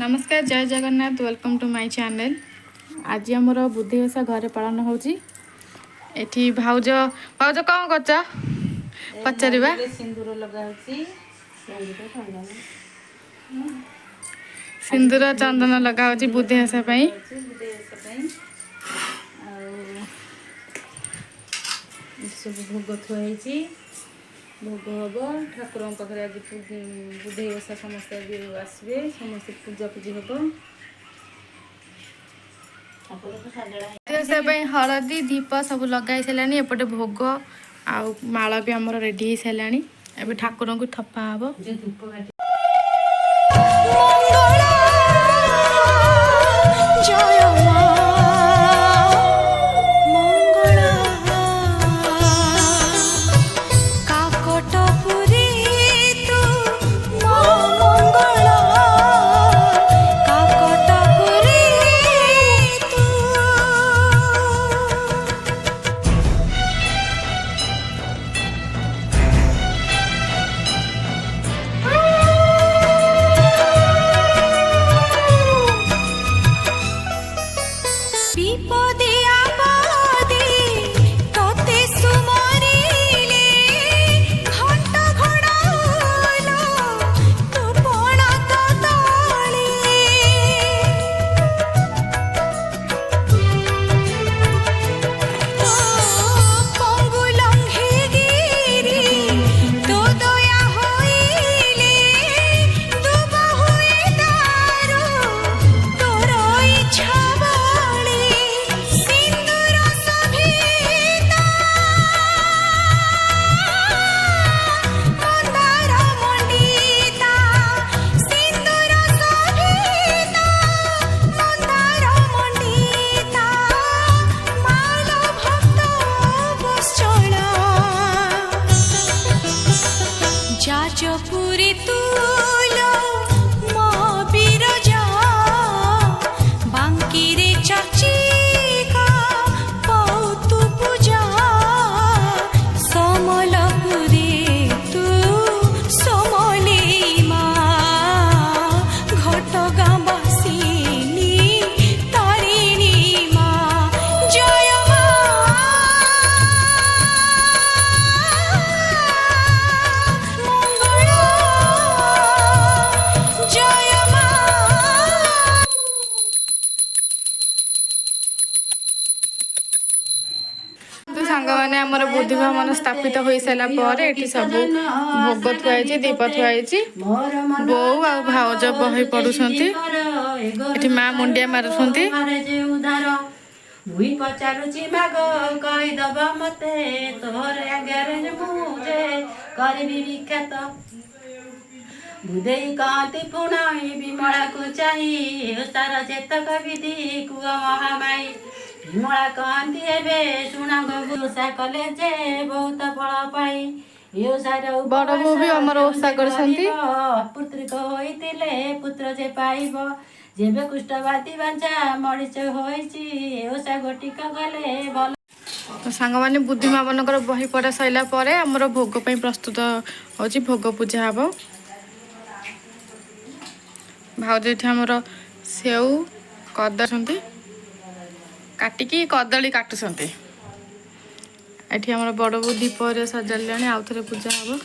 नमस्कार जय Jagannath welcome to my channel. आज आमर बुद्धि ओषा घरे पालन होची। एठी भाउज भाउज कौन करछ पचारिबा। सिंदूर लगा होची सिंदूर चंदन लगा होची बुद्धि ओषा पई। सब भोग थुआई भोग हम ठाकुर पाखे आज बुद्धि ओषा समस्त आज आसवे समस्त पूजा पूजी हम हलदी दीप सब लगाई सारे एपटे भोग आउ माला भी आमर रेडी हो सारे एवं ठाकुर को थपा हम। पूरी तूलो मो बिरजा बांकी रे चर्ची का पौतु पूजा समलपुरी तू समली माँ घटगाँ बसिनी तारिणी माँ जय सांग मैंने आमर बुद्धि भवन स्थापित हो सारा सब भोग थुआई दीप थुआई बो आ भाउज बही पढ़ुंट माँ मुंडिया मारुंट मुई पचारुची माग कहीदब मते तोर आगे मुझे करबी विख्यात बुधई कहती पुणाई विमला को चाहिए तार चेतक विधि कुआ महामाई विमला कहती एबे शुणा गोसा कले जे बहुत फल पाई बड़ बो भी हमर ओषा करछंती पुत्रिक होइतिले पुत्र जे पाइब जेबे कुष्ठवादी बांचा मरीच होइची ओषा गोटिका गले भल। तो सांग मैंने बुद्धि मानकर बही पढ़ा सैला परे हमर भोग पई प्रस्तुत होची भोग पूजा हबो। भाउज एठी हमर सेउ कदछंती काटिकी कदली काटुछंती एठी हमर बड़ बो दीप रे सजालानी आउ थरे पूजा हबो।